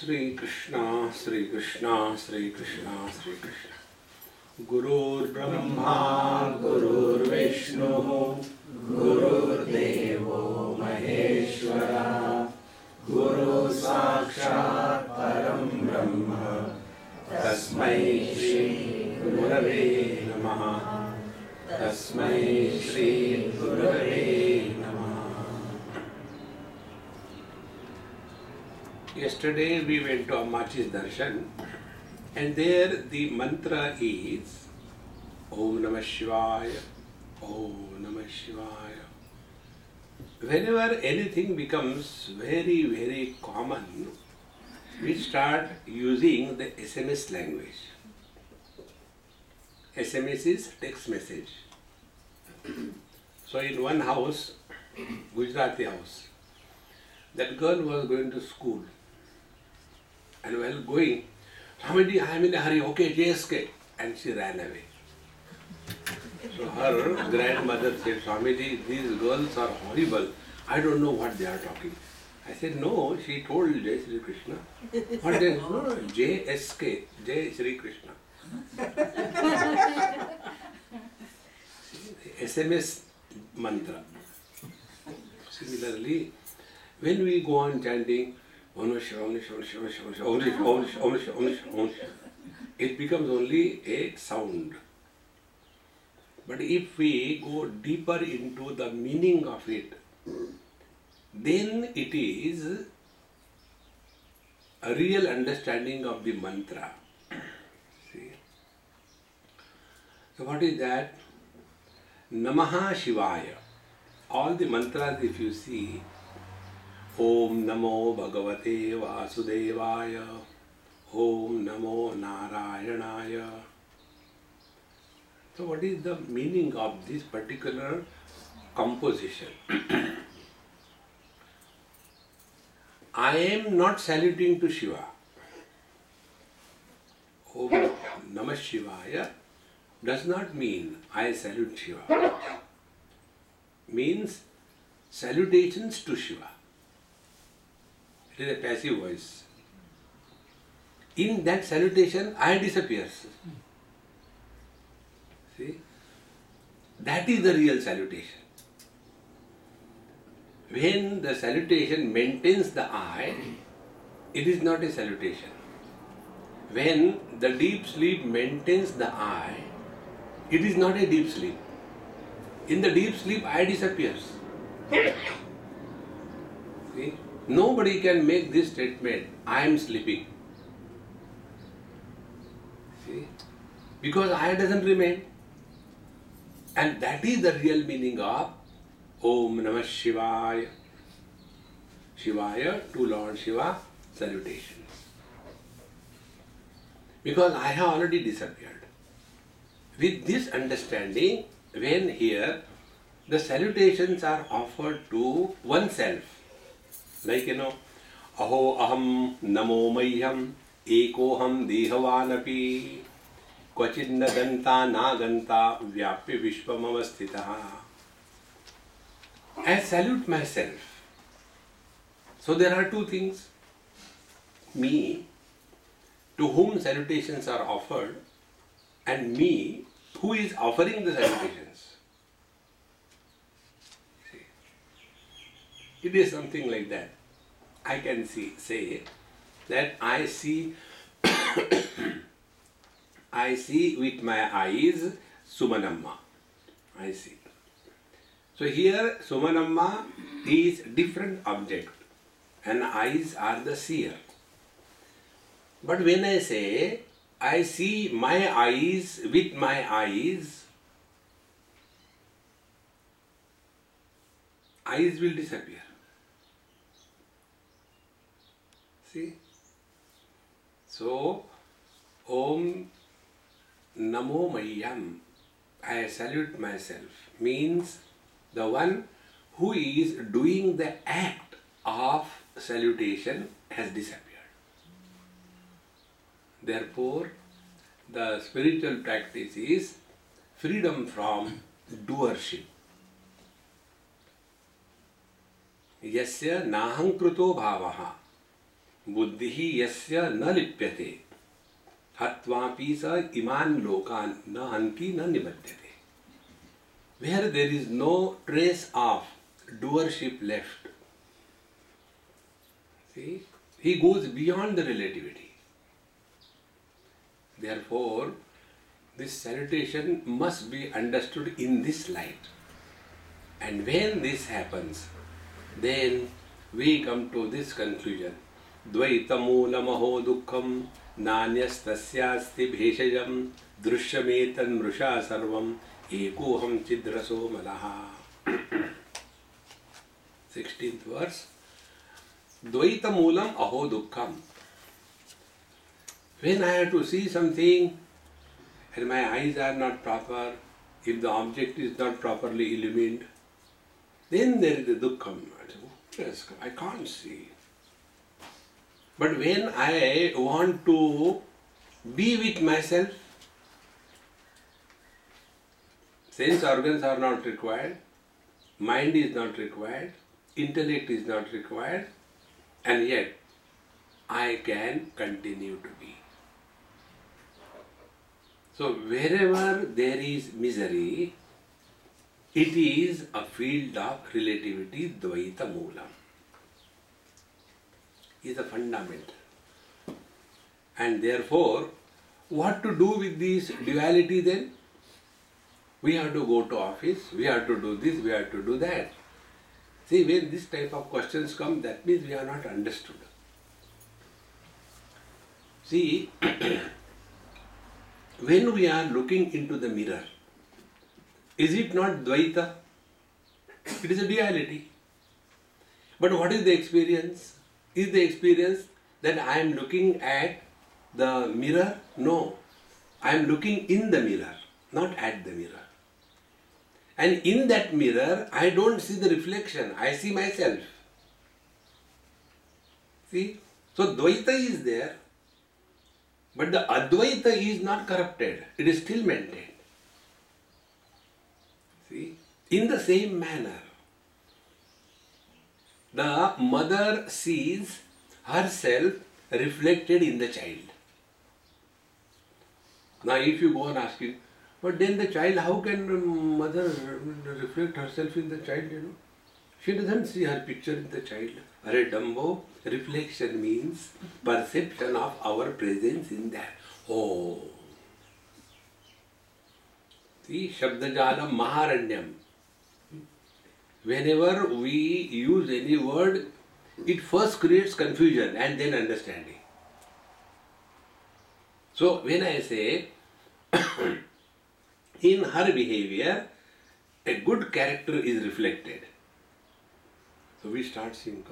Sri Krishna, Sri Krishna, Sri Krishna, Sri Krishna. Gurur Brahma, Gurur Vishnu, Gurur Devo Maheshwara, Guru Sakshat Param Brahma, Tasmai Shri Gurave Namaha, Tasmai Shri Gurave Namaha. Yesterday we went to Ammachi's Darshan, and there the mantra is Om Namah Shivaya, Om Namah Shivaya. Whenever anything becomes very, very common, we start using the SMS language. SMS is text message. So in one house, Gujarati house, that girl was going to school. And while going, Swamiji, I am in a hurry, okay, JSK. And she ran away. So her grandmother said, Swamiji, these girls are horrible. I don't know what they are talking. I said, no, she told Jai Sri Krishna. What they no, JSK, Jai Sri Krishna. SMS mantra. Similarly, when we go on chanting, it becomes only a sound. But if we go deeper into the meaning of it, then it is a real understanding of the mantra. See? So what is that? Namaha Shivaya. All the mantras, if you see, Om Namo Bhagavate Vasudevaya, Om Namo Narayanaya. So what is the meaning of this particular composition? I am not saluting to Shiva. Om Namah Shivaya does not mean I salute Shiva. Means salutations to Shiva. It is a passive voice. In that salutation, I disappears. See? That is the real salutation. When the salutation maintains the I, it is not a salutation. When the deep sleep maintains the I, it is not a deep sleep. In the deep sleep, I disappears. See? Nobody can make this statement, I am sleeping. See? Because I doesn't remain. And that is the real meaning of Om Namah Shivaya. Shivaya, to Lord Shiva, salutations. Because I have already disappeared. With this understanding, when here the salutations are offered to oneself, like Aho Aham Namo Mahyam Ekoham Dehavanapi Kvachinna Ganta Naganta Vyapya Vishwamavasthitaha. I salute myself. So there are two things. Me, to whom salutations are offered, and me, who is offering the salutations. See? It is something like that. I can say that I see I see with my eyes Sumanamma. I see. So here Sumanamma is different object and eyes are the seer. But when I say I see my eyes with my eyes, eyes will disappear. See? So, Om Namo Mahyam, I salute myself, means the one who is doing the act of salutation has disappeared. Therefore, the spiritual practice is freedom from doership. Yasya nahankruto bhavaha. Buddhihi yasya na lipyate. Hatvapi sa iman lokan na hanti na nibadyate. Where there is no trace of doership left. See, he goes beyond the relativity. Therefore, this salutation must be understood in this light. And when this happens, then we come to this conclusion. Dvaitamulamaho dukkham nanyastasyaasti bheshajam drushyametan mrusha sarvam ekoham chidraso malaha. 16th verse. Dvaitamulam aho dukkham. When I have to see something and my eyes are not proper, if the object is not properly illumined, then there is a dukkham. Yes, I can't see. But when I want to be with myself, sense organs are not required, mind is not required, intellect is not required, and yet I can continue to be. So wherever there is misery, it is a field of relativity, Dvaita Moolam. Is a fundamental. And therefore, what to do with this duality then? We have to go to office, we have to do this, we have to do that. See, when this type of questions come, that means we are not understood. See, when we are looking into the mirror, is it not Dvaita? It is a duality. But what is the experience? Is the experience that I am looking at the mirror? No. I am looking in the mirror, not at the mirror. And in that mirror, I don't see the reflection, I see myself. See? So Dvaita is there, but the Advaita is not corrupted, it is still maintained. See? In the same manner, the mother sees herself reflected in the child. Now if you go on asking, but then the child, how can mother reflect herself in the child, She doesn't see her picture in the child. Are Dumbo, reflection means perception of our presence in that. Oh. See, Shabdajalam Maharanyam. Whenever we use any word, it first creates confusion and then understanding. So when I say, in her behavior, a good character is reflected. So we start seeing,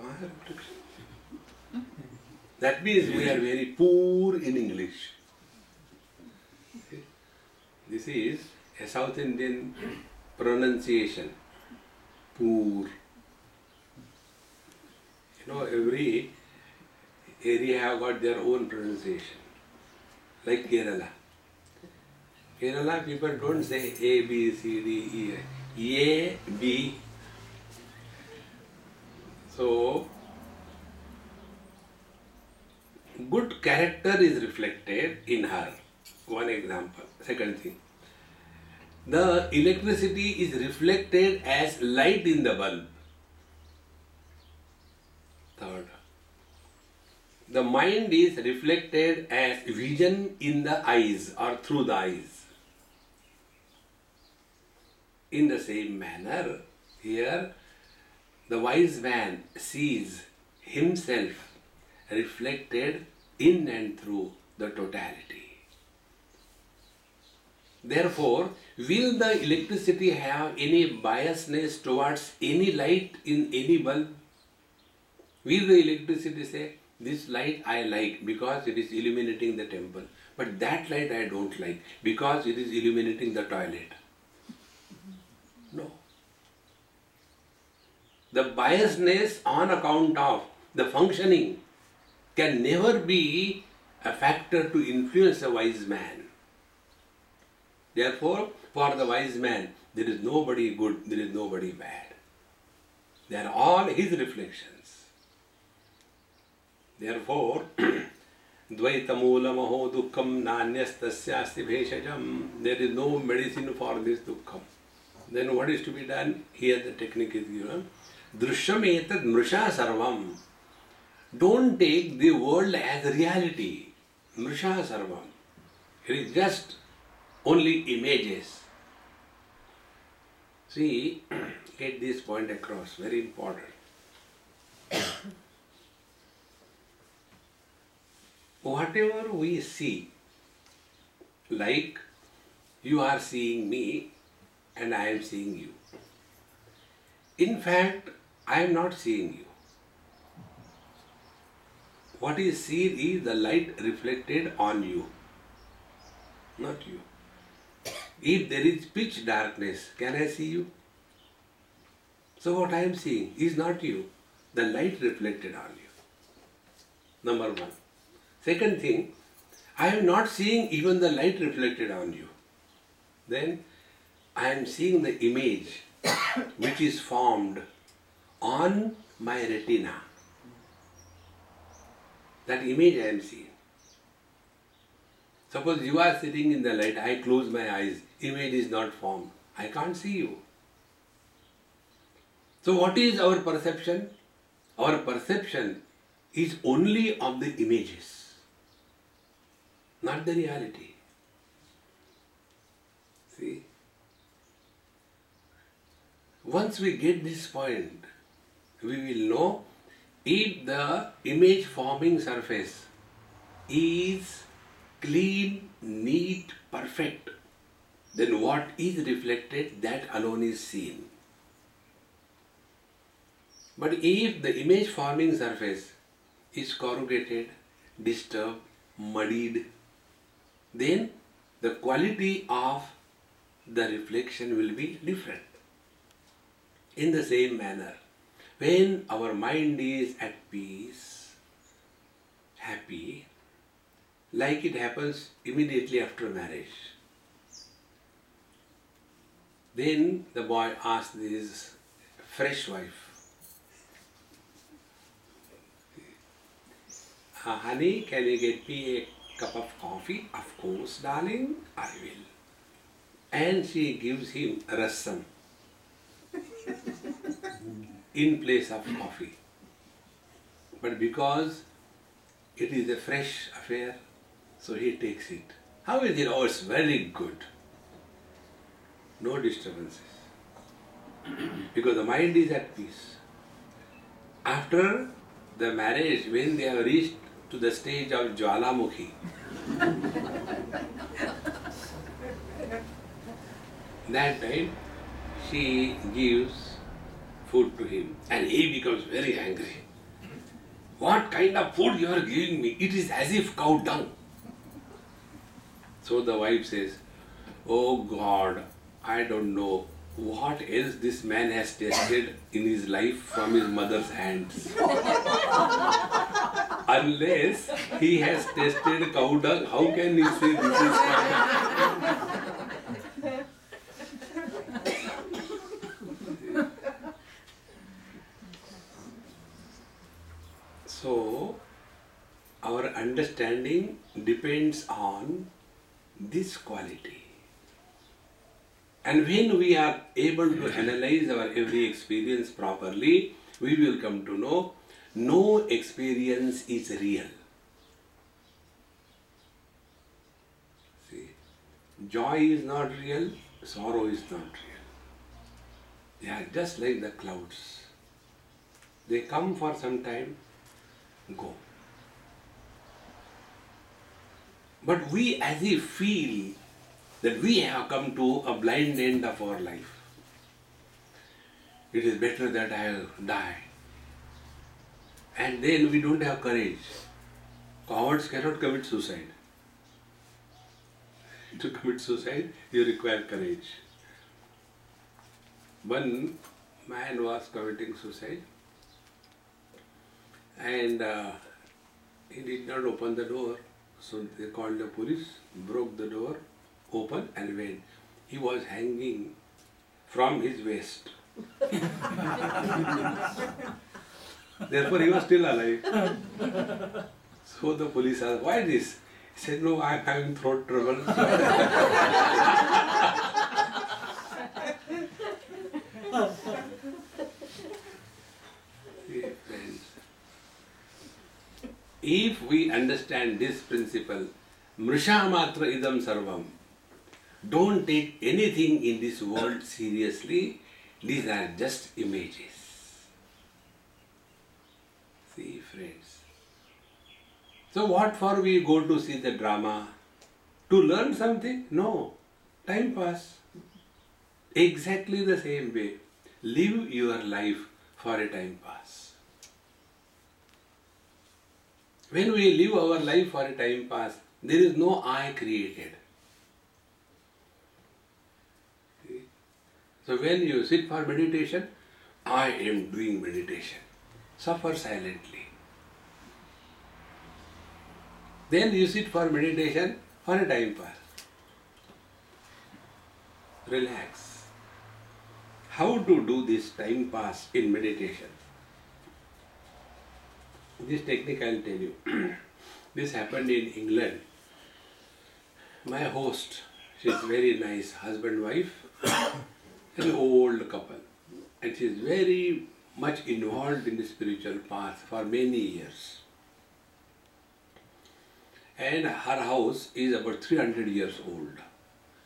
that means we are very poor in English. This is a South Indian pronunciation. Poor. Every area have got their own pronunciation. Like Kerala. Kerala people don't say A, B, C, D, E. A, B. So, good character is reflected in her. One example. Second thing. The electricity is reflected as light in the bulb. Third. The mind is reflected as vision in the eyes or through the eyes. In the same manner, here the wise man sees himself reflected in and through the totality. Therefore, will the electricity have any biasness towards any light in any bulb? Will the electricity say, this light I like because it is illuminating the temple, but that light I don't like because it is illuminating the toilet? No. The biasness on account of the functioning can never be a factor to influence a wise man. Therefore, for the wise man, there is nobody good, there is nobody bad. They are all his reflections. Therefore, Dvaitamoolamaho dukkham nanyastasya bheshajam. There is no medicine for this dukkham. Then what is to be done? Here the technique is given. Drishyam etad mrisha sarvam. Don't take the world as reality. Mrisha sarvam. It is just only images. See, get this point across, very important. Whatever we see, like you are seeing me and I am seeing you. In fact, I am not seeing you. What is seen is the light reflected on you, not you. If there is pitch darkness, can I see you? So what I am seeing is not you, the light reflected on you. Number one. Second thing, I am not seeing even the light reflected on you. Then I am seeing the image which is formed on my retina. That image I am seeing. Suppose you are sitting in the light, I close my eyes, image is not formed. I can't see you. So what is our perception? Our perception is only of the images, not the reality. See? Once we get this point, we will know if the image forming surface is clean, neat, perfect, then what is reflected, that alone is seen. But if the image forming surface is corrugated, disturbed, muddied, then the quality of the reflection will be different. In the same manner, when our mind is at peace, happy, like it happens immediately after marriage, then the boy asks his fresh wife, honey, can you get me a cup of coffee? Of course, darling, I will. And she gives him rasam in place of coffee. But because it is a fresh affair, so he takes it. How is it? Oh, it's very good. No disturbances. Because the mind is at peace. After the marriage, when they have reached to the stage of Jwalamukhi, that time she gives food to him and he becomes very angry. What kind of food you are giving me? It is as if cow dung. So the wife says, oh God, I don't know what else this man has tasted in his life from his mother's hands. Unless he has tasted cow dung, how can he say this is cow dung? So, our understanding depends on this quality. And when we are able to analyze our every experience properly, we will come to know no experience is real. See, joy is not real, sorrow is not real. They are just like the clouds. They come for some time, go. But we as if feel that we have come to a blind end of our life. It is better that I die. And then we don't have courage. Cowards cannot commit suicide. To commit suicide, you require courage. One man was committing suicide and he did not open the door. So they called the police, broke the door, opened and went. He was hanging from his waist. Therefore, he was still alive. So the police asked, why this? He said, no, I am having throat trouble. See, friends, if we understand this principle, Mrisha Matra Idam Sarvam, don't take anything in this world seriously. These are just images. See, friends. So what for we go to see the drama? To learn something? No. Time pass. Exactly the same way. Live your life for a time pass. When we live our life for a time pass, there is no I created. See? So when you sit for meditation, I am doing meditation. Suffer silently. Then you sit for meditation for a time pass. Relax. How to do this time pass in meditation? This technique I will tell you. This happened in England. My host, she is very nice, husband-wife, very old couple. And she is very much involved in the spiritual path for many years. And her house is about 300 years old.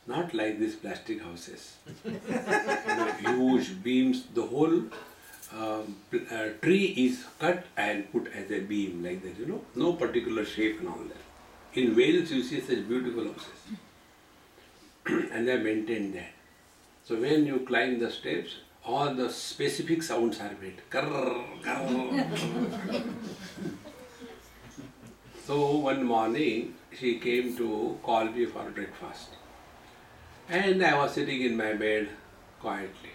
Not like these plastic houses. Huge beams, the whole tree is cut and put as a beam like that, no particular shape and all that. In Wales you see such beautiful houses. And they maintain that. So when you climb the steps, all the specific sounds are made. Karr, karr. So one morning she came to call me for breakfast. And I was sitting in my bed quietly.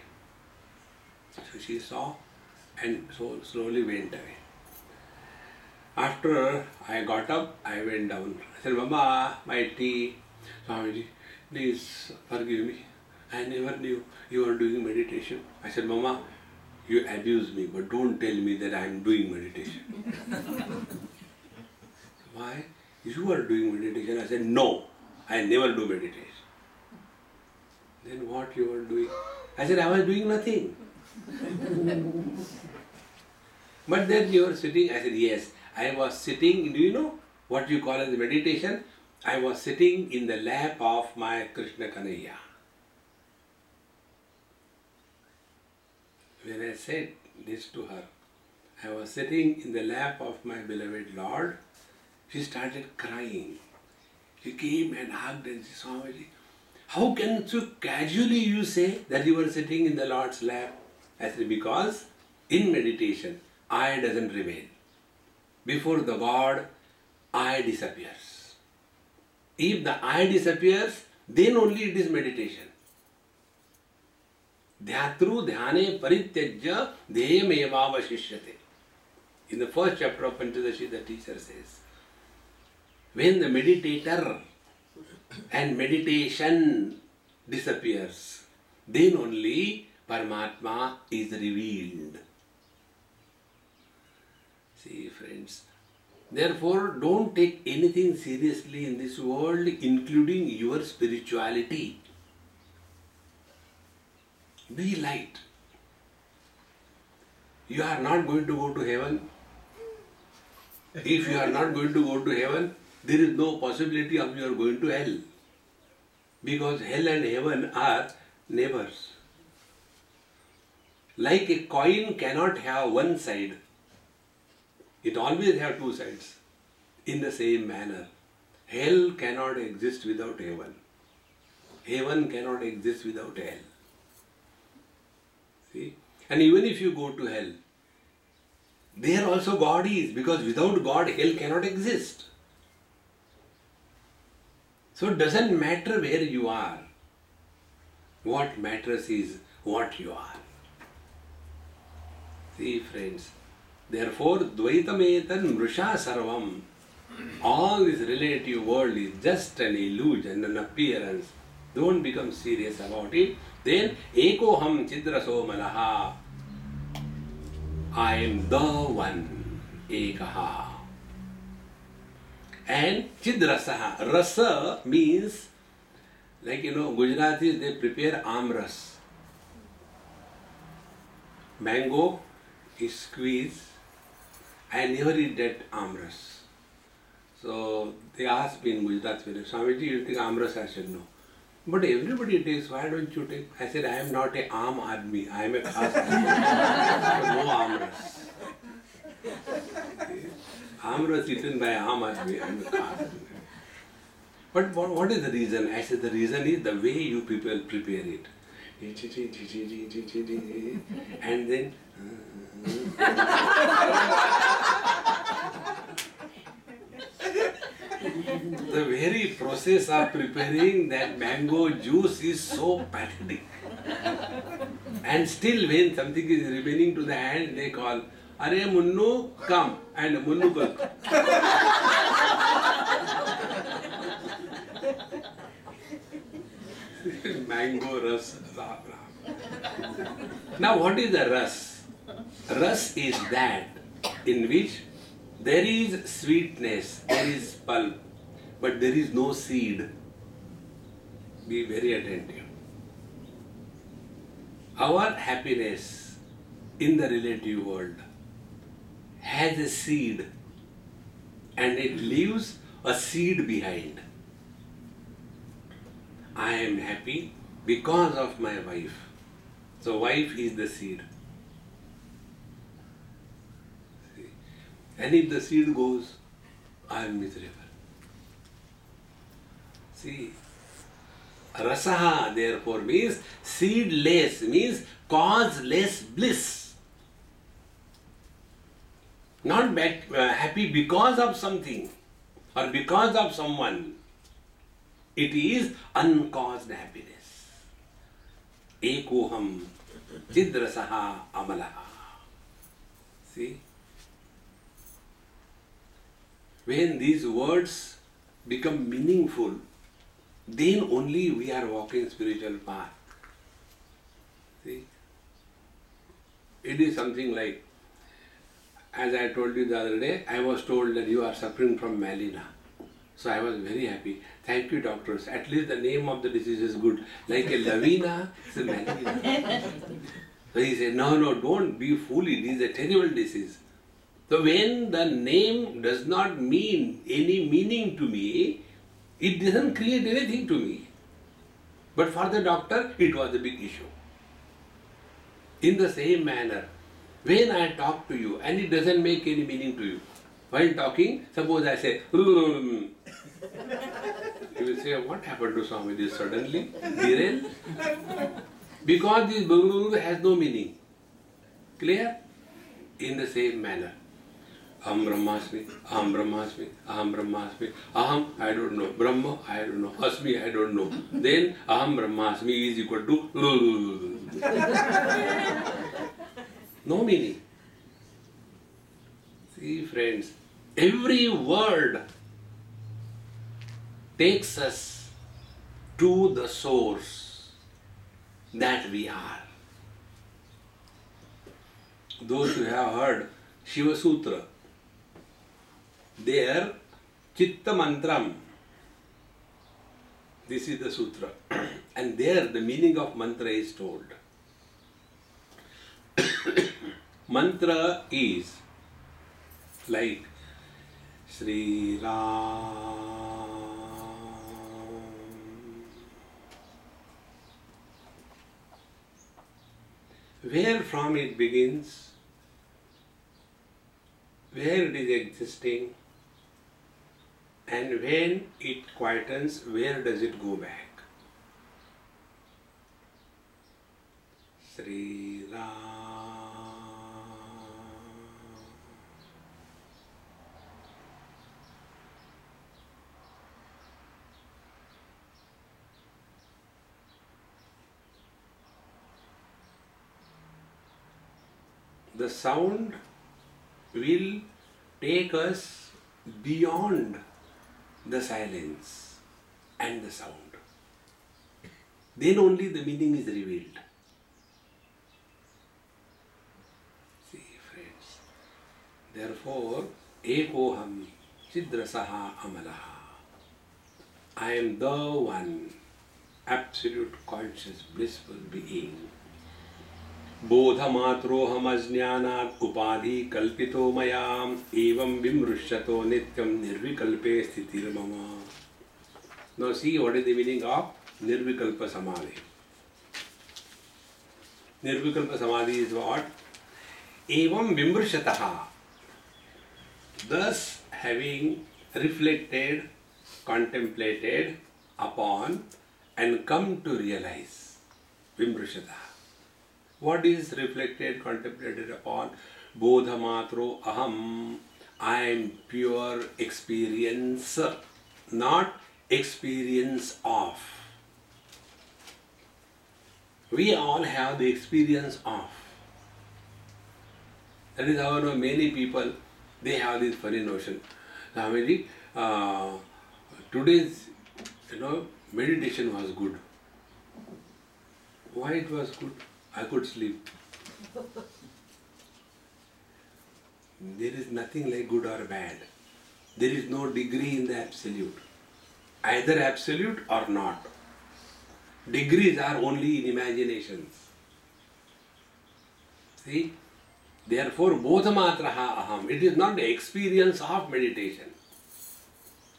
So she saw and so slowly went away. After I got up, I went down. I said, Mama, my tea. Swamiji, please forgive me. I never knew you were doing meditation. I said, Mama, you abuse me, but don't tell me that I am doing meditation. Why? You are doing meditation. I said, no, I never do meditation. Then what you were doing? I said, I was doing nothing. But then you were sitting. I said, yes, I was sitting. Do you know what you call as meditation? I was sitting in the lap of my Krishna Kanhaiya. When I said this to her, I was sitting in the lap of my beloved Lord. She started crying. She came and hugged and said, Swamiji, how can so casually you say that you were sitting in the Lord's lap? I said, because in meditation, I doesn't remain. Before the God, I disappears. If the I disappears, then only it is meditation. Dhyatru dhyane parityajya deyam evavashishyate. In the first chapter of Panchadashi, the teacher says, when the meditator and meditation disappears, then only Paramatma is revealed. See, friends, therefore don't take anything seriously in this world, including your spirituality. Be light. You are not going to go to heaven. If you are not going to go to heaven, there is no possibility of you are going to hell. Because hell and heaven are neighbors. Like a coin cannot have one side. It always have two sides. In the same manner, hell cannot exist without heaven. Heaven cannot exist without hell. See? And even if you go to hell, there also God is, because without God, hell cannot exist. So it doesn't matter where you are. What matters is what you are. See, friends, therefore, Dvaitametan Mrisha Sarvam. All this relative world is just an illusion, an appearance. Don't become serious about it. Then, Ekoham Chidraso Malaha. I am the one, Ekaha. And Chidrasaha. Rasa means, like Gujaratis, they prepare amras. Mango is squeezed. I never eat that amras. So they asked me in Gujarat, Swamiji, you take amras? I said no. But everybody takes, why don't you take? I said, I am not a aam admi, I am a khas admi. So no amras. Amras eaten by aam admi, I am a khas admi. But what is the reason? I said, the reason is the way you people prepare it. And then the very process of preparing that mango juice is so pathetic. And still when something is remaining to the hand, they call, Are Munnu, come. And Munnu goes. Mango ras. Now what is the ras? Ras is that in which there is sweetness, there is pulp, but there is no seed. Be very attentive. Our happiness in the relative world has a seed and it leaves a seed behind. I am happy because of my wife. So wife is the seed. See? And if the seed goes, I am miserable. See, rasaha therefore means seedless, means causeless bliss. Not happy because of something or because of someone. It is uncaused happiness. Ekoham chidrasaha amalaha. See? When these words become meaningful, then only we are walking spiritual path. See? It is something like, as I told you the other day, I was told that you are suffering from melena. So I was very happy. Thank you, doctors. At least the name of the disease is good. Like a lavina, it's a melena. So he said, no, don't be foolish. This is a terrible disease. So when the name does not mean any meaning to me, it doesn't create anything to me. But for the doctor, it was a big issue. In the same manner, when I talk to you and it doesn't make any meaning to you, while talking, suppose I say, you will say, what happened to Swamiji suddenly? Derail? Because this has no meaning. Clear? In the same manner. Aham Brahmasmi, Aham Brahmasmi, Aham Brahmasmi, Aham, I don't know, Brahma, I don't know, Asmi, I don't know. Then Aham Brahmasmi is equal to no meaning. See, friends, every word takes us to the source that we are. Those who have heard Shiva Sutra, there Chitta Mantram, this is the sutra, and there the meaning of mantra is told. Mantra is like Sri Ram. Where from it begins, where it is existing, and when it quietens, where does it go back? Sri Ram. The sound will take us beyond the silence and the sound. Then only the meaning is revealed. See, friends. Therefore, ekoham chidrasaha amalaha. I am the one, absolute conscious blissful being. बोधमात्रोऽहम् अज्ञानात् उपाधि कल्पितो मया एवं विमृश्यतो नित्यं निर्विकल्पे स्थितिर्मम. Now see what is the meaning of Nirvikalpa Samadhi. Nirvikalpa Samadhi is what? Evam vimrishataha. Thus having reflected, contemplated upon and come to realize. Vimrishataha. What is reflected, contemplated upon? Bodhamatro aham. I am pure experience, not experience of. We all have the experience of. That is how many people, they have this funny notion. Swamiji, today's meditation was good. Why it was good? I could sleep. There is nothing like good or bad. There is no degree in the absolute. Either absolute or not. Degrees are only in imaginations. See? Therefore, bodhamatraha aham. It is not the experience of meditation.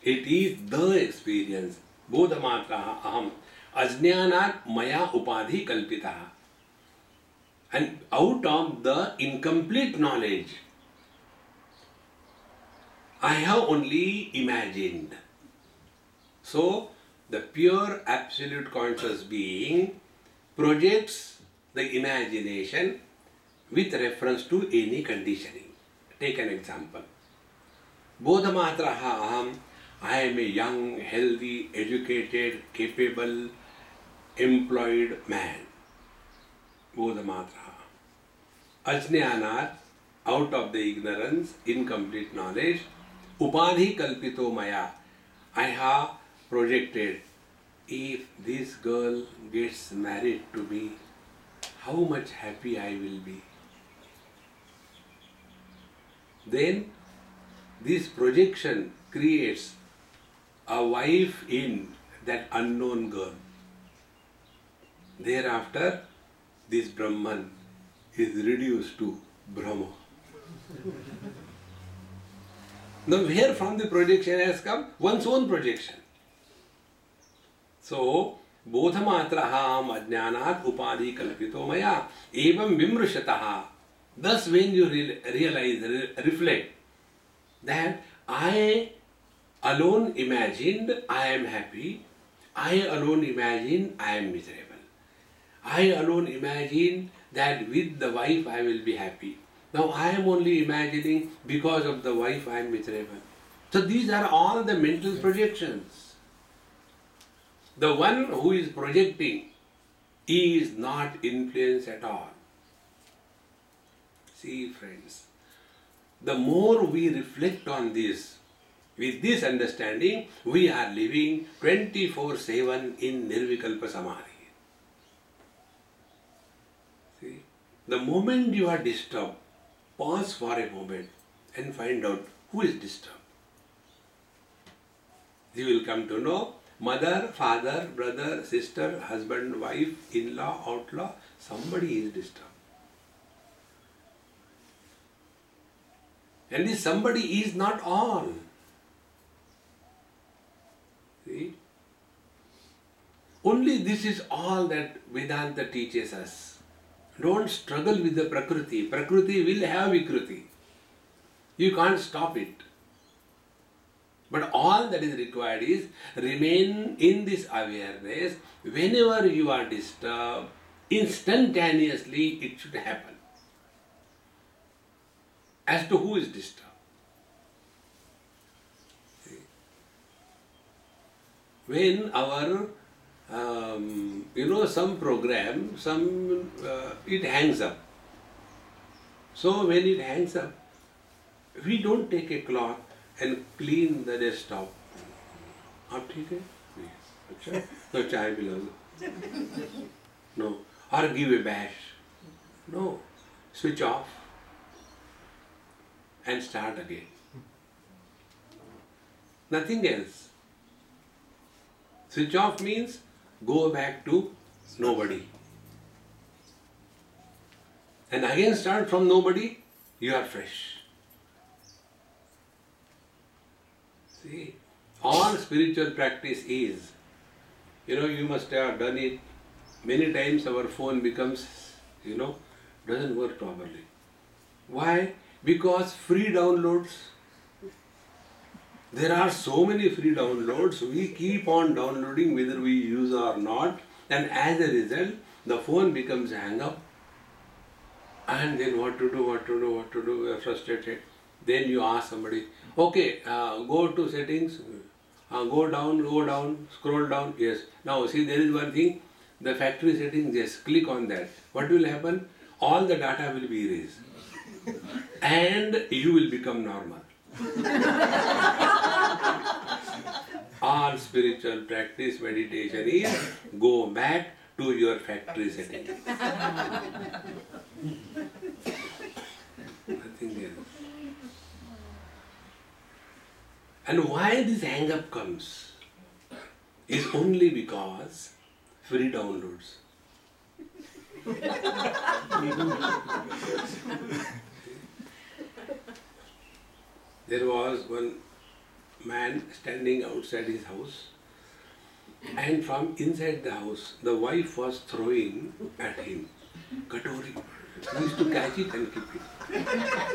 It is the experience. Bodhamatraha aham. Ajnanat maya upadhi kalpitaha. And out of the incomplete knowledge, I have only imagined. So, the pure absolute conscious being projects the imagination with reference to any conditioning. Take an example. Bodhamatraha aham. I am a young, healthy, educated, capable, employed man. Bodhamatraha. Ajnanat, out of the ignorance, incomplete knowledge, upadhi kalpito maya. I have projected, if this girl gets married to me, how much happy I will be. Then this projection creates a wife in that unknown girl. Thereafter, this Brahman is reduced to Brahma. Now, where from the projection has come? One's own projection. So, bodhamatraham ajnanat upadhi kalpito maya evam vimrushataha. Thus, when you realize, reflect that I alone imagined I am happy, I alone imagined I am miserable. I alone imagined that with the wife I will be happy. Now I am only imagining because of the wife I am miserable. So these are all the mental projections. The one who is projecting is not influenced at all. See friends, the more we reflect on this, with this understanding, we are living 24/7 in Nirvikalpa Samadhi. See, the moment you are disturbed, pause for a moment and find out who is disturbed. You will come to know mother, father, brother, sister, husband, wife, in-law, outlaw, somebody is disturbed. And this somebody is not all. See? Only this is all that Vedanta teaches us. Don't struggle with the Prakriti. Prakriti will have Vikruti. You can't stop it. But all that is required is remain in this awareness. Whenever you are disturbed, instantaneously it should happen. As to who is disturbed. When our, some program, it hangs up. So when it hangs up, we don't take a cloth and clean the desktop. आप ठीक है? अच्छा, तो चाय पिला दो. No. Or give a bash. No. Switch off. and start again. Nothing else. Switch off means go back to nobody. And again start from nobody, you are fresh. See, all spiritual practice is, you must have done it. Many times our phone becomes, doesn't work properly. Why? Because free downloads. There are so many free downloads, we keep on downloading whether we use or not, and as a result, the phone becomes hang up. And then what to do, we are frustrated. Then you ask somebody, okay, go to settings, go down, scroll down, yes. Now see, there is one thing, the factory settings, yes, click on that. What will happen? All the data will be erased. And you will become normal. All spiritual practice, meditation is go back to your factory setting. Nothing else. And why this hang-up comes is only because free downloads. There was one man standing outside his house, and from inside the house, the wife was throwing at him katori. He used to catch it and keep it.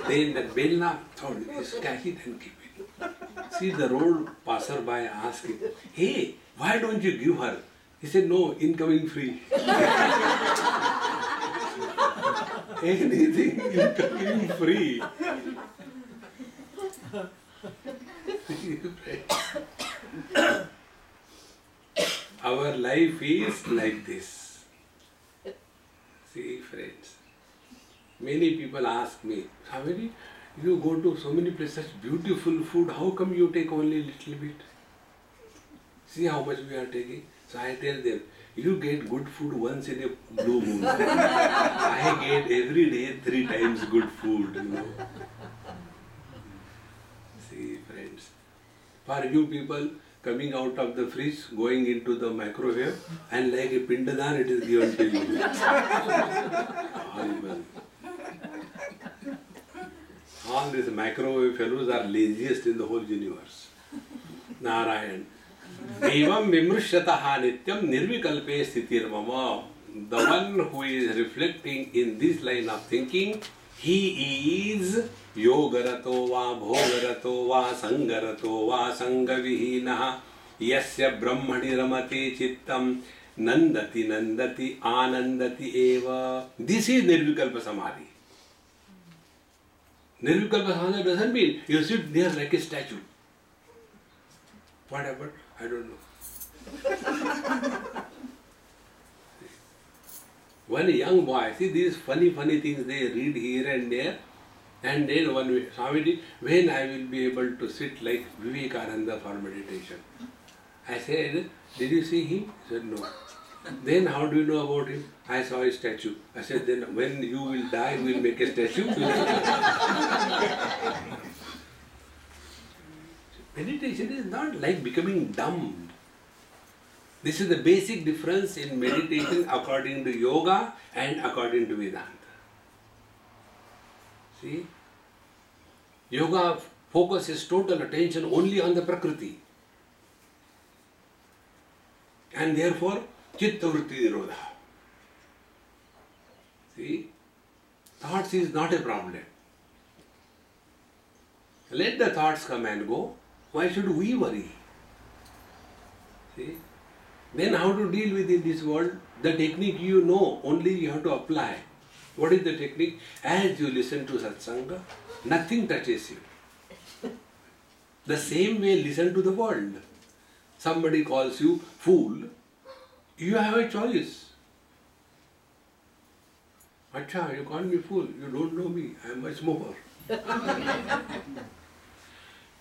Then the bella thought, catch it and keep it. See, the road passerby asked him, hey, why don't you give her? He said, no, incoming free. Anything incoming free. Our life is like this. See, friends, many people ask me, Swamiji, you go to so many places, such beautiful food, how come you take only little bit? See how much we are taking. So I tell them, you get good food once in a blue moon. I get every day 3 times good food, See, friends, for you people coming out of the fridge, going into the microwave, and like a pindadan it is given to you. Horrible. All these microwave fellows are laziest in the whole universe. Narayan. Evam vimrushataha nityam nirvikalpe sthitir mama. The one who is reflecting in this line of thinking, he is yogarato va bhogarato va sangarato va sangavihinaha yasya brahmani ramate chittam nandati nandati anandati eva. This is nirvikalpa samadhi. Nirvikalpa samadhi doesn't mean you sit there like a statue. What happened? I don't know. One young boy, see these funny things they read here and there, and then one way, Swamiji, when I will be able to sit like Vivekananda for meditation? I said, did you see him? He said, no. Then how do you know about him? I saw a statue. I said, then when you will die, we will make a statue. Meditation is not like becoming dumb. This is the basic difference in meditation according to yoga and according to Vedanta. See? Yoga focuses total attention only on the Prakriti. And therefore, Chitta Vritti Nirodha. See? Thoughts is not a problem. Let the thoughts come and go. Why should we worry? See? Then how to deal with in this world? The technique you know, only you have to apply. What is the technique? As you listen to satsanga, nothing touches you. The same way listen to the world. Somebody calls you fool, you have a choice. Acha, you call me fool, you don't know me, I am much more.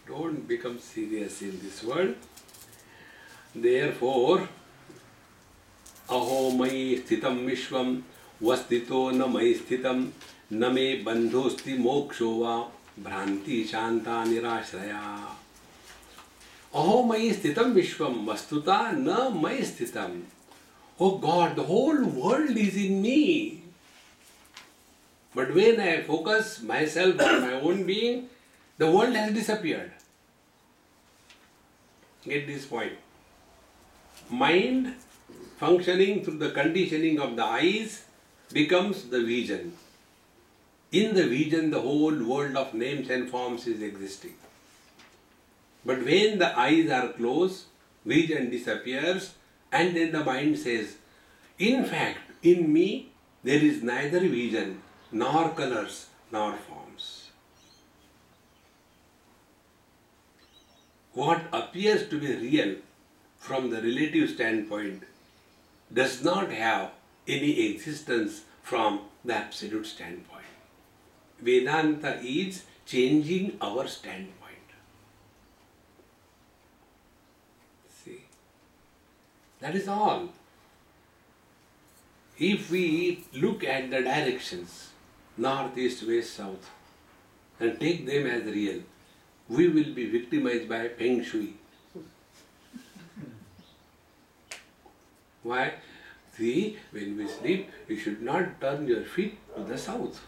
Don't become serious in this world. Therefore, aho mai sthitam vishvam vastito na mai sthitam na me bandhosti moksho va Bhranti Shanta Nirashraya. Aho Mai Sthitam Vishwam Vastuta Na Mai Sthitam. Oh God, the whole world is in me. But when I focus myself on my own being, the world has disappeared. Get this point. Mind functioning through the conditioning of the eyes becomes the vision. In the vision, the whole world of names and forms is existing. But when the eyes are closed, vision disappears, and then the mind says, in fact, in me, there is neither vision, nor colors, nor forms. What appears to be real from the relative standpoint does not have any existence from the absolute standpoint. Vedanta is changing our standpoint. See, that is all. If we look at the directions, north, east, west, south, and take them as real, we will be victimized by Feng Shui. Why? See, when we sleep, you should not turn your feet to the south.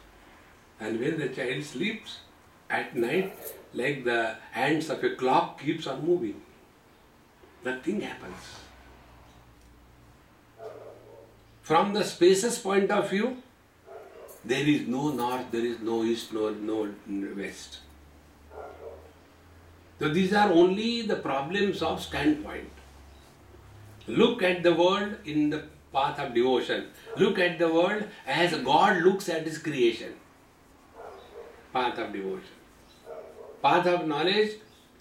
And when the child sleeps at night, like the hands of a clock keeps on moving, nothing happens. From the spaces point of view, there is no north, there is no east, no west. So these are only the problems of standpoint. Look at the world in the path of devotion. Look at the world as God looks at His creation. Path of devotion. Path of knowledge,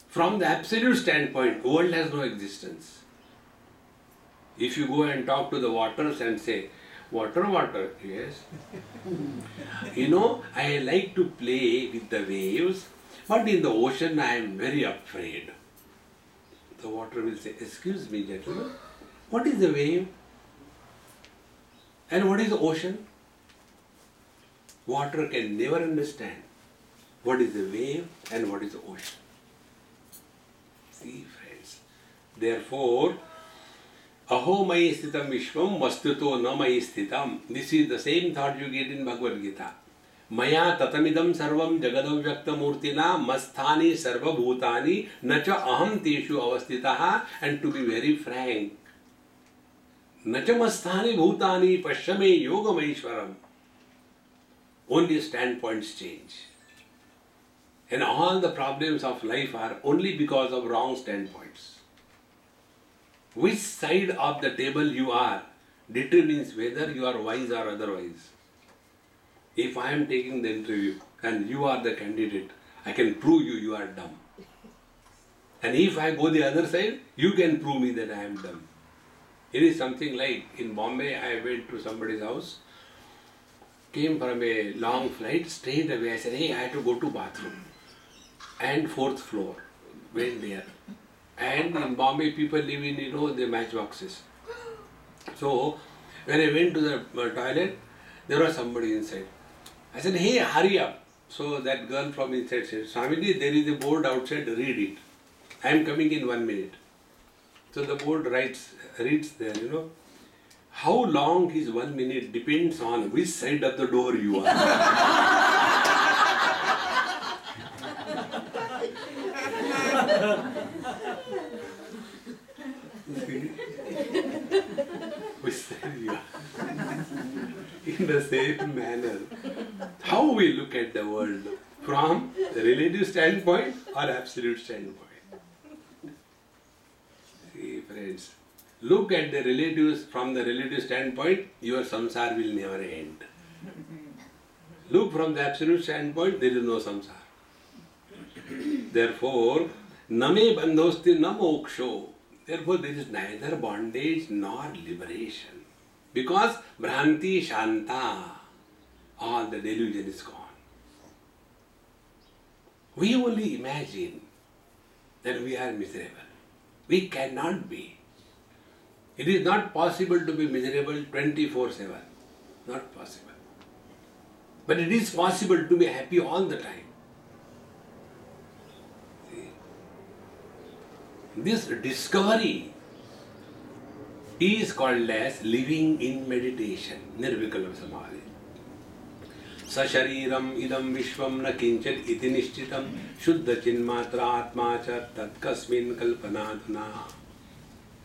from the absolute standpoint, world has no existence. If you go and talk to the waters and say, water, yes. I like to play with the waves, but in the ocean I am very afraid. The water will say, excuse me, gentlemen, what is the wave? And what is the ocean? Water can never understand what is the wave and what is the ocean. See, friends. Therefore, Aho Mai Sthitam Vishwam Vastuto Na Mai Sthitam. This is the same thought you get in Bhagavad Gita. Maya tatamidam sarvam jagadavyakta murtina masthani sarva bhutani nacha aham teshu avastitaha. And to be very frank, nacha masthani bhutani pashyame yogam aishwaram. Only standpoints change. And all the problems of life are only because of wrong standpoints. Which side of the table you are determines whether you are wise or otherwise. If I am taking the interview and you are the candidate, I can prove you are dumb. And if I go the other side, you can prove me that I am dumb. It is something like in Bombay, I went to somebody's house, came from a long flight, straight away I said, hey, I have to go to bathroom. And 4th floor, went there. And in Bombay, people live in, the matchboxes. So, when I went to the toilet, there was somebody inside. I said, hey, hurry up. So, that girl from inside said, Swamiji, there is a board outside, read it. I am coming in 1 minute. So, the board reads there, how long is 1 minute depends on which side of the door you are. In the same manner, how we look at the world from the relative standpoint or absolute standpoint. See, friends, look at the relatives from the relative standpoint, your samsara will never end. Look from the absolute standpoint, there is no samsara. Therefore, name bandhosti na moksho. Therefore, there is neither bondage nor liberation. Because Bhranti Shanta, all the delusion is gone. We only imagine that we are miserable. We cannot be. It is not possible to be miserable 24/7. Not possible. But it is possible to be happy all the time. This discovery is called as living in meditation, Nirvikalpa Samadhi. Sashariram idam vishvam na kinchit iti nishchitam shuddha chinmatra atma cha tatkasmin kalpanadhuna.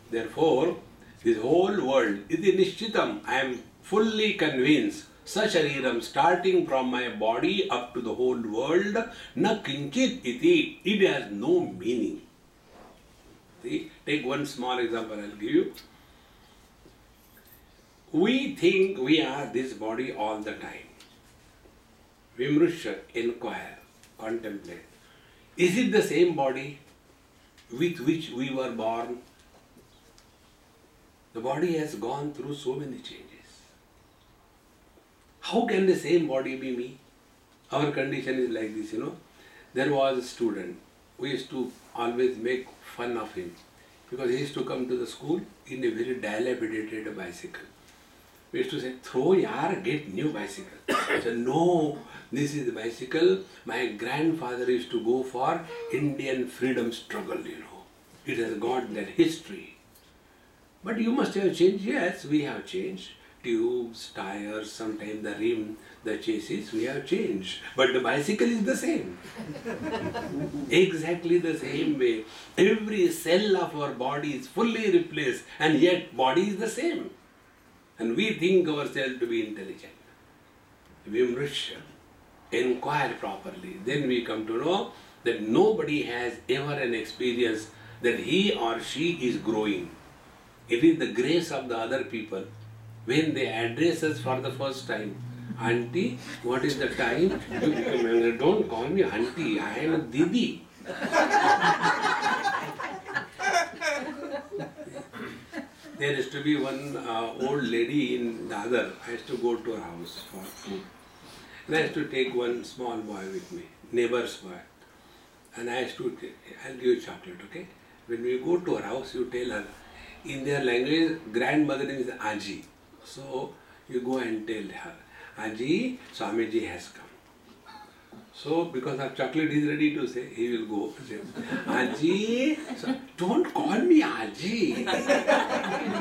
Therefore, this whole world iti nishchitam, I am fully convinced. Sashariram, starting from my body up to the whole world, na kinchit iti, it has no meaning. See, take one small example I'll give you. We think we are this body all the time. Vimrushya, inquire, contemplate. Is it the same body with which we were born? The body has gone through so many changes. How can the same body be me? Our condition is like this, There was a student. We used to always make fun of him because he used to come to the school in a very dilapidated bicycle. We used to say, throw yaar, get new bicycle. I said, no, this is the bicycle my grandfather used to go for Indian freedom struggle, It has got that history. But you must have changed. Yes, we have changed. Tubes, tires, sometimes the rim, the chassis, we have changed. But the bicycle is the same. Exactly the same way. Every cell of our body is fully replaced and yet body is the same. And we think ourselves to be intelligent. Vimrushya, inquire properly. Then we come to know that nobody has ever an experience that he or she is growing. It is the grace of the other people. When they address us for the first time, Auntie, what is the time? You become, don't call me Auntie, I am Didi. There used to be one old lady in Dadar. I used to go to her house for food. And I used to take one small boy with me, neighbor's boy. And I used to I'll give you chocolate, okay? When we go to her house, you tell her, in their language, grandmother is Aji. So you go and tell her, Aji, Swamiji has come. So because our chocolate is ready to say, he will go and say, Aji, so, don't call me Aji.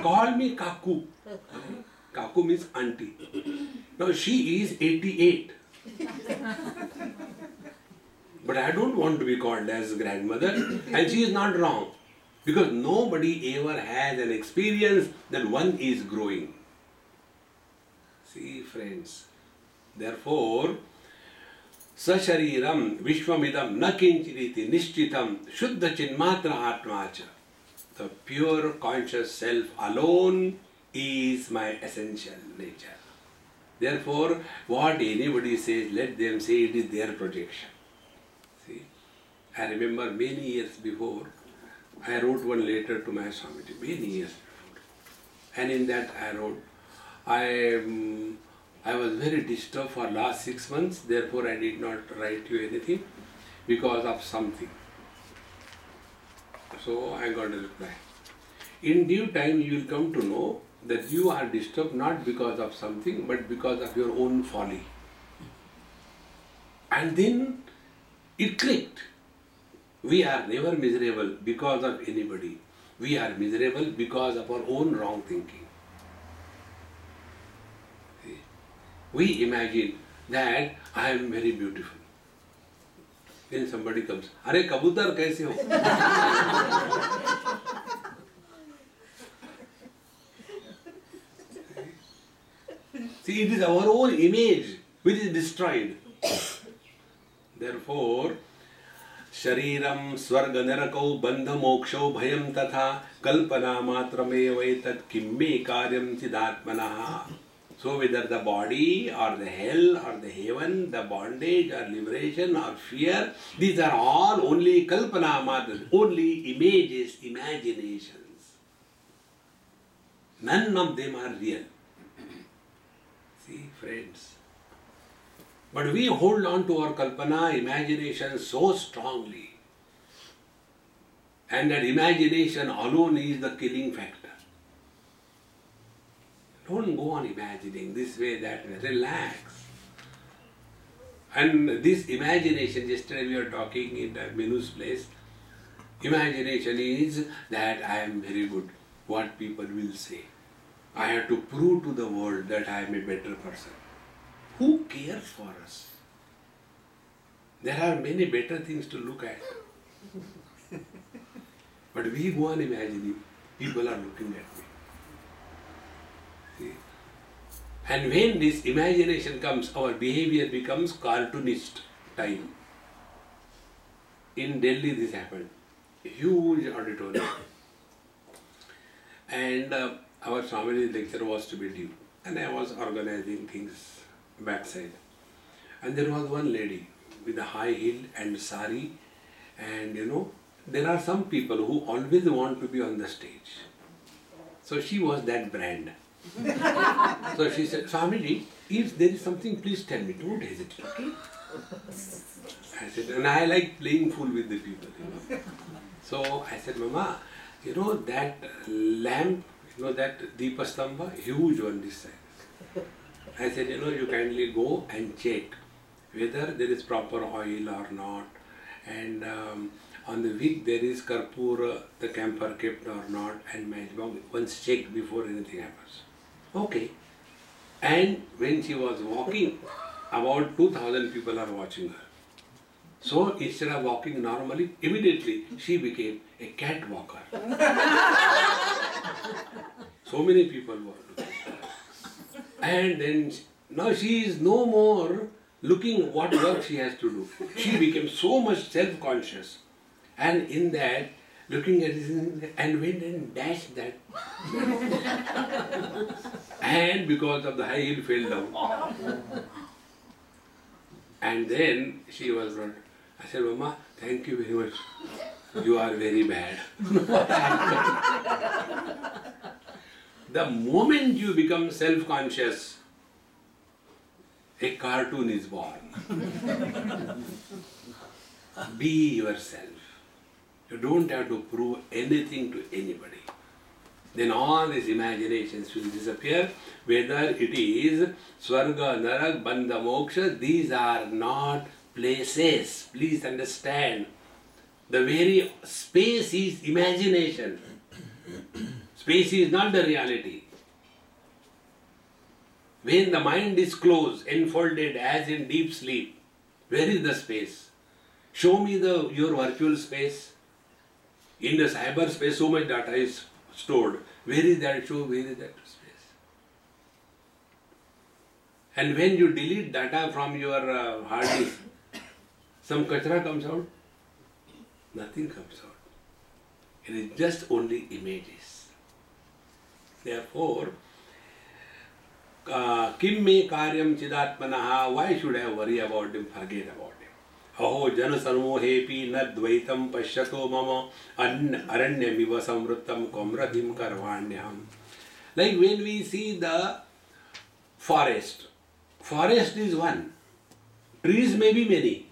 Call me Kaku. Kaku means auntie. Now she is 88. But I don't want to be called as grandmother, and she is not wrong. Because nobody ever has an experience that one is growing. See, friends. Therefore, Sashariram Vishwamidam na kinchiriti nishchitam shuddha chinmatra atmacha. The pure conscious self alone is my essential nature. Therefore, what anybody says, let them say it is their projection. See, I remember many years before, I wrote one letter to my Swamiji, many years before. And in that I wrote, I was very disturbed for last 6 months, therefore I did not write you anything because of something. So I got a reply. In due time you will come to know that you are disturbed not because of something but because of your own folly. And then it clicked. We are never miserable because of anybody. We are miserable because of our own wrong thinking. See? We imagine that I am very beautiful. Then somebody comes, Arey kabutar kaise ho? See, it is our own image which is destroyed. Therefore, Shariram Swarga Narakau Bandha Mokshau Bhayam Tatha Kalpana Matrame Vaitat Kimme Karyam Chidatmanaha. So whether the body or the hell or the heaven, the bondage or liberation or fear, these are all only Kalpana Matra, only images, imaginations. None of them are real. See, friends. But we hold on to our Kalpana, imagination so strongly. And that imagination alone is the killing factor. Don't go on imagining this way, that way. Relax. And this imagination, yesterday we were talking in Minu's place, Imagination is that I am very good. What people will say. I have to prove to the world that I am a better person. Who cares for us? There are many better things to look at. But we go on imagining, people are looking at me. See? And when this imagination comes, our behavior becomes cartoonist time. In Delhi this happened. A huge auditorium. And our Swamiji's lecture was to be due. And I was organizing things backside. And there was one lady with a high heel and sari. And there are some people who always want to be on the stage. So she was that brand. So she said, Swamiji, if there is something, please tell me. Don't hesitate, okay? I said, and I like playing fool with the people. So I said, Mama, that lamp, that Deepastamba, huge one this side. I said, you kindly go and check whether there is proper oil or not. And on the wick there is Karpura, the camphor kept or not, and matchbox. Once check before anything happens. Okay. And when she was walking, about 2,000 people are watching her. So instead of walking normally, immediately she became a cat walker. So many people were looking at her. And then now she is no more looking what work she has to do. She became so much self-conscious. And in that, looking at it and went and dashed that. And because of the high heel fell down. And then she was brought. I said, Mama, thank you very much. You are very bad. The moment you become self-conscious, a cartoon is born. Be yourself. You don't have to prove anything to anybody. Then all these imaginations will disappear. Whether it is Swarga, Narak, Bandha, Moksha, these are not places. Please understand. The very space is imagination. Space is not the reality. When the mind is closed, enfolded as in deep sleep, where is the space? Show me your virtual space. In the cyberspace, so much data is stored. Where is that show? Where is that space? And when you delete data from your hard disk, some kachra comes out? Nothing comes out. It is just only images. Therefore, kim me karyam chidatmanaha, why should I worry about him, forget about him? Aho jana samohepi nadvaitam pashyato mama aranyamiva samvrittam komratim karvanyam. Like when we see the forest is one. Trees may be many.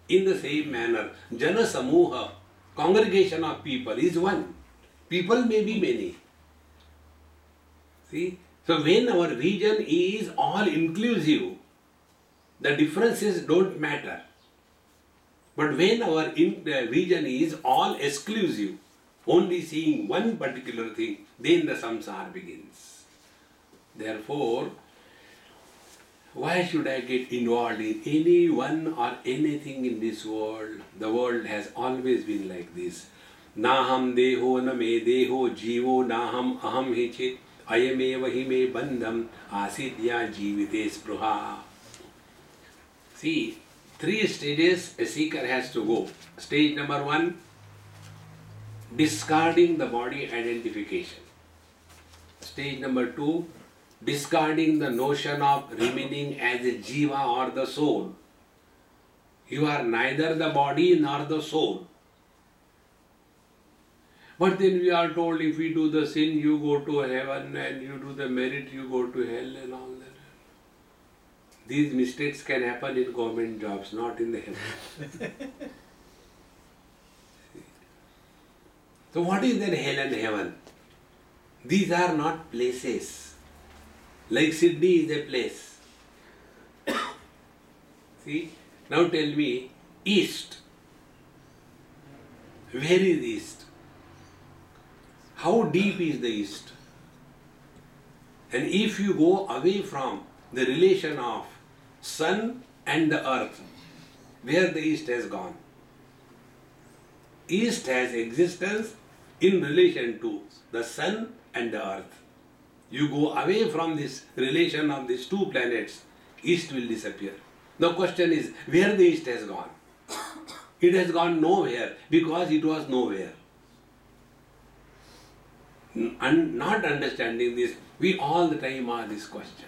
In the same manner, jana samoha, congregation of people is one. People may be many. See? So when our vision is all inclusive, the differences don't matter. But when our vision is all exclusive, only seeing one particular thing, then the samsara begins. Therefore, why should I get involved in anyone or anything in this world? The world has always been like this. Naham deho na me deho jivo naham aham hechit ayameva hi me bandham asidya jivite spruha. See, 3 stages a seeker has to go. Stage number 1, discarding the body identification. Stage number 2, discarding the notion of remaining as a jiva or the soul. You are neither the body nor the soul. But then we are told if we do the sin, you go to heaven, and you do the merit, you go to hell and all that. These mistakes can happen in government jobs, not in the heaven. So what is that hell and heaven? These are not places. Like Sydney is a place. See? Now tell me, East. Where is east? How deep is the east? And if you go away from the relation of sun and the earth, where the east has gone? East has existence in relation to the sun and the earth. You go away from this relation of these two planets, east will disappear. The question is, where the east has gone? It has gone nowhere because it was nowhere. And not understanding this, we all the time ask this question.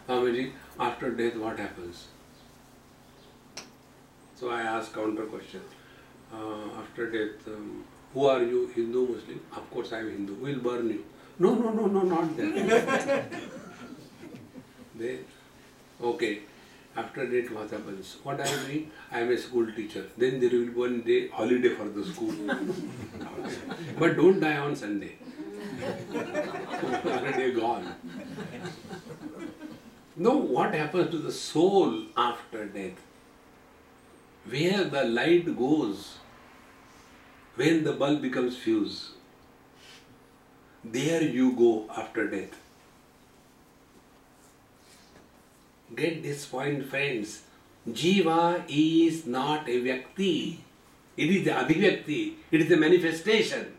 Swamiji, after death what happens? So I ask counter question. After death, who are you, Hindu, Muslim? Of course I am Hindu. We'll burn you. No, not that. Then, okay. After that, what happens? What I am doing? I am a school teacher. Then there will be one day holiday for the school. But don't die on Sunday. Already gone. Now, what happens to the soul after death? Where the light goes, when the bulb becomes fused, there you go after death. Get this point, friends. Jiva is not a Vyakti. It is the Abhivyakti. It is the manifestation.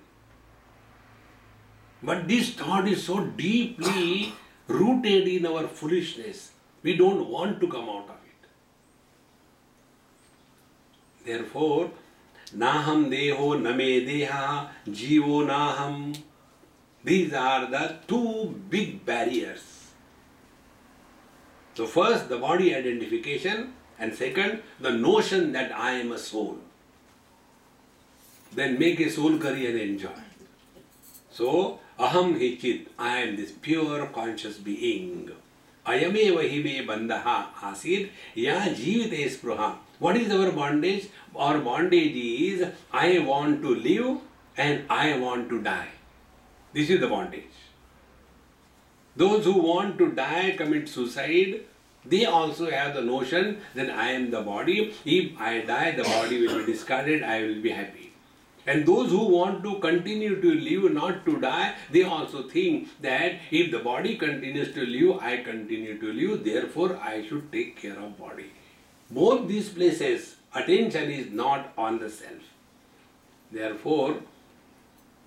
But this thought is so deeply rooted in our foolishness. We don't want to come out of it. Therefore, Naham Deho Name Deha Jivo Naham. These are the two big barriers. So first, the body identification, and second, the notion that I am a soul. Then make a soul curry and enjoy. So, aham hi chit, I am this pure conscious being. Ayameva hi me bandha asid ya jivite spruha. What is our bondage? Our bondage is I want to live and I want to die. This is the bondage. Those who want to die, commit suicide, they also have the notion that I am the body. If I die, the body will be discarded, I will be happy. And those who want to continue to live, not to die, they also think that if the body continues to live, I continue to live, therefore I should take care of body. Both these places, attention is not on the self. Therefore,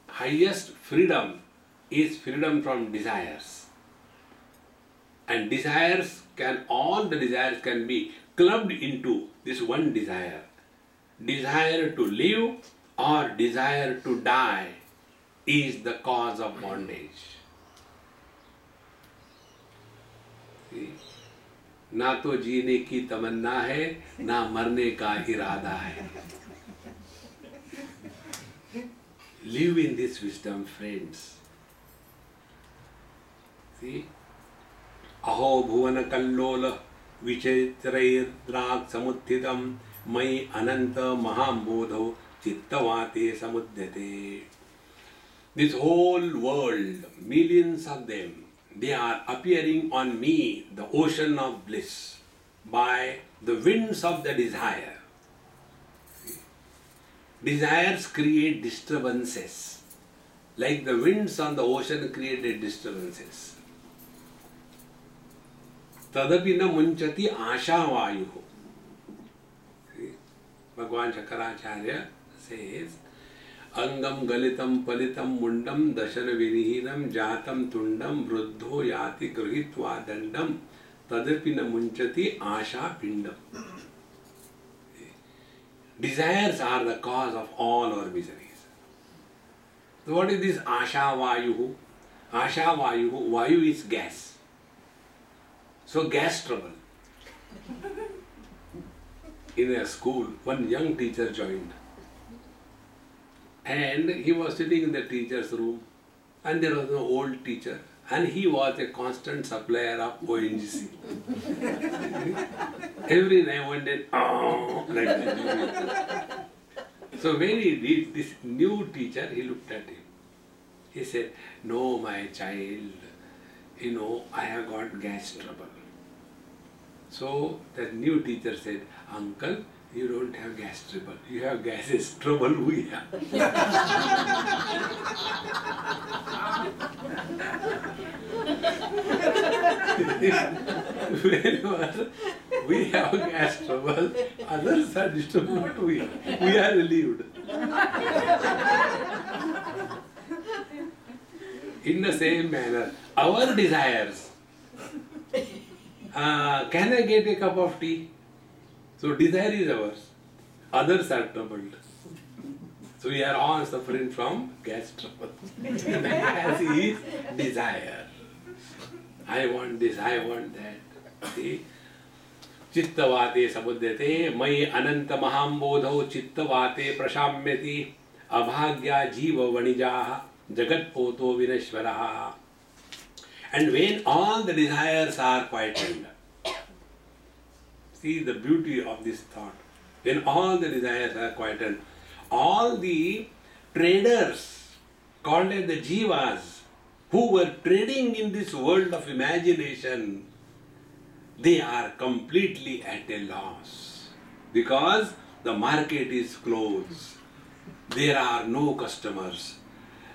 highest freedom is freedom from desires. And desires all the desires can be clubbed into this one desire. Desire to live or desire to die is the cause of bondage. See? ना तो जीने की तमन्ना है, ना मरने का इरादा है. Live in this wisdom, friends. See? Aho bhuvana kallola vichitrairdrag samutthidam mai ananta mahambodho chittavate samudyate. This whole world, millions of them, they are appearing on me, the ocean of bliss, by the winds of the desire. Desires create disturbances, like the winds on the ocean created disturbances. Tadapi na munchati asha vayu. Bhagwan Shakaracharya says, Angam galitam palitam mundam dashana vinihinam jatam tundam vruddho yati grihitva dandam tadapi na munchati asha pindam. Desires are the cause of all our miseries. So what is this asha vayu? Asha vayu, vayu is gas. So gas trouble. In a school, one young teacher joined. And he was sitting in the teacher's room. And there was an old teacher. And he was a constant supplier of ONGC. Every now and then, like that. So when he did this new teacher, he looked at him. He said, "No, my child, I have got gas trouble." So that new teacher said, "Uncle, You don't have gas trouble. You have gases trouble. We have. Whenever we have gas trouble, others are disturbed, not we. We are relieved. In the same manner, our desires. Can I get a cup of tea? So desire is ours. Others are troubled. So we are all suffering from gas trouble. Gas is desire. I want this, I want that. See? चित्तवाते समुद्यते मयि अनंत महाम्बोधौ चित्तवाते प्रशाम्यति अभाग्या जीव वणिजाः जगत्पोतो विनश्वरः. And when all the desires are quietened, see the beauty of this thought. When all the desires are quietened, all the traders called as the jivas who were trading in this world of imagination, they are completely at a loss because the market is closed. There are no customers.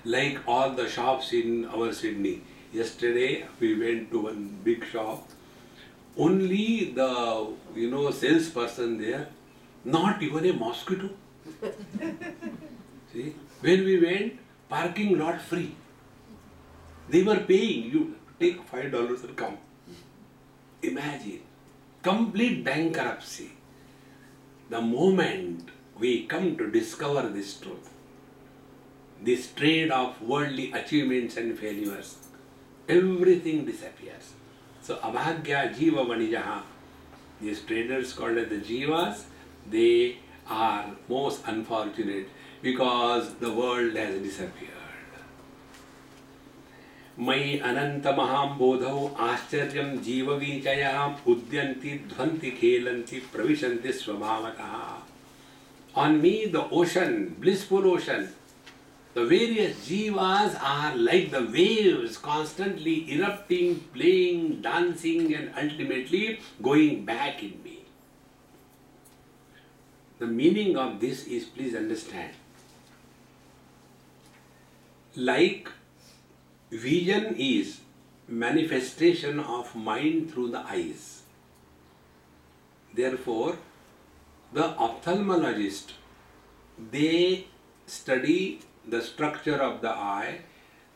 Like all the shops in our Sydney. Yesterday we went to one big shop. Only the salesperson there, not even a mosquito. See, when we went, parking lot free. They were paying you take $5 and come. Imagine, complete bankruptcy. The moment we come to discover this truth, this trade of worldly achievements and failures, everything disappears. So abhagya jiva vanijaha, these traders called as the jivas, they are most unfortunate because the world has disappeared. मयि अनंत महाम्बोधौ आश्चर्यं जीववीचयः उद्यन्ति ध्वन्ति खेलन्ति प्रविशन्ति स्वभावतः. On me the ocean, blissful ocean, the various jivas are like the waves constantly erupting, playing, dancing and ultimately going back in me. The meaning of this is, please understand, like vision is manifestation of mind through the eyes. Therefore, the ophthalmologist, they study the structure of the eye,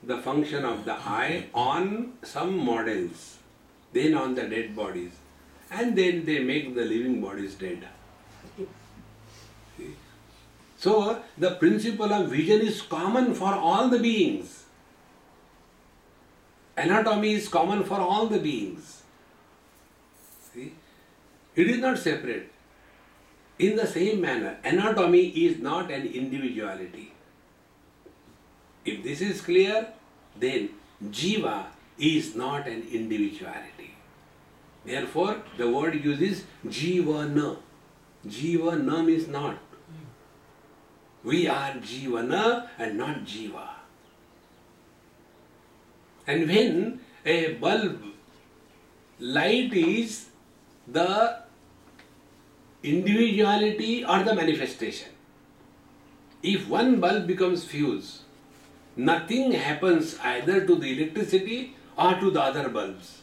the function of the eye on some models, then on the dead bodies, and then they make the living bodies dead. See? So, the principle of vision is common for all the beings. Anatomy is common for all the beings. See? It is not separate. In the same manner, anatomy is not an individuality. If this is clear, then jiva is not an individuality. Therefore, the word uses jivana. Jivana means not. We are jivana and not jiva. And when a bulb, light is the individuality or the manifestation. If one bulb becomes fused, nothing happens either to the electricity or to the other bulbs.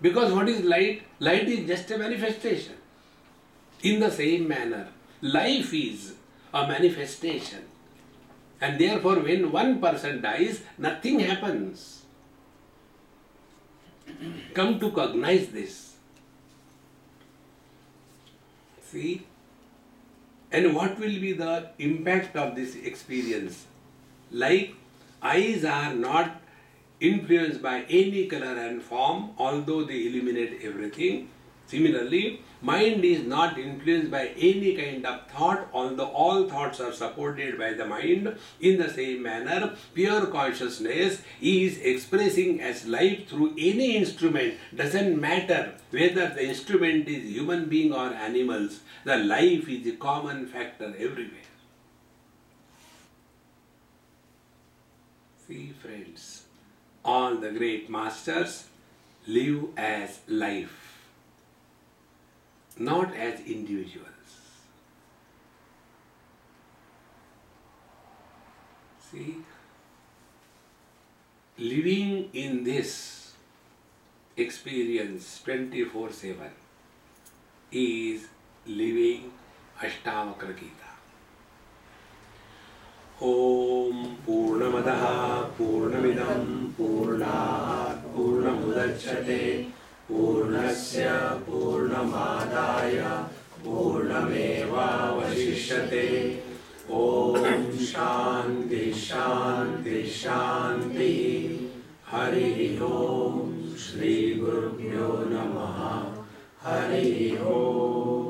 Because what is light? Light is just a manifestation. In the same manner, life is a manifestation. And therefore, when one person dies, nothing happens. Come to cognize this. See? And what will be the impact of this experience? Like eyes are not influenced by any color and form, although they illuminate everything. Similarly, mind is not influenced by any kind of thought, although all thoughts are supported by the mind. In the same manner, pure consciousness is expressing as life through any instrument. Doesn't matter whether the instrument is human being or animals. The life is a common factor everywhere. See, friends, all the great masters live as life. not as individuals. See, living in this experience 24/7 is living Ashtavakra Gita. Om Purnamadah Purnamidam Purnat Purnamudachyate Purnasya Purnamadaya Purnameva Vashishyate. Om Shanti Shanti Shanti. Hari Om. Shri Gurubhyo Namaha. Hari Om.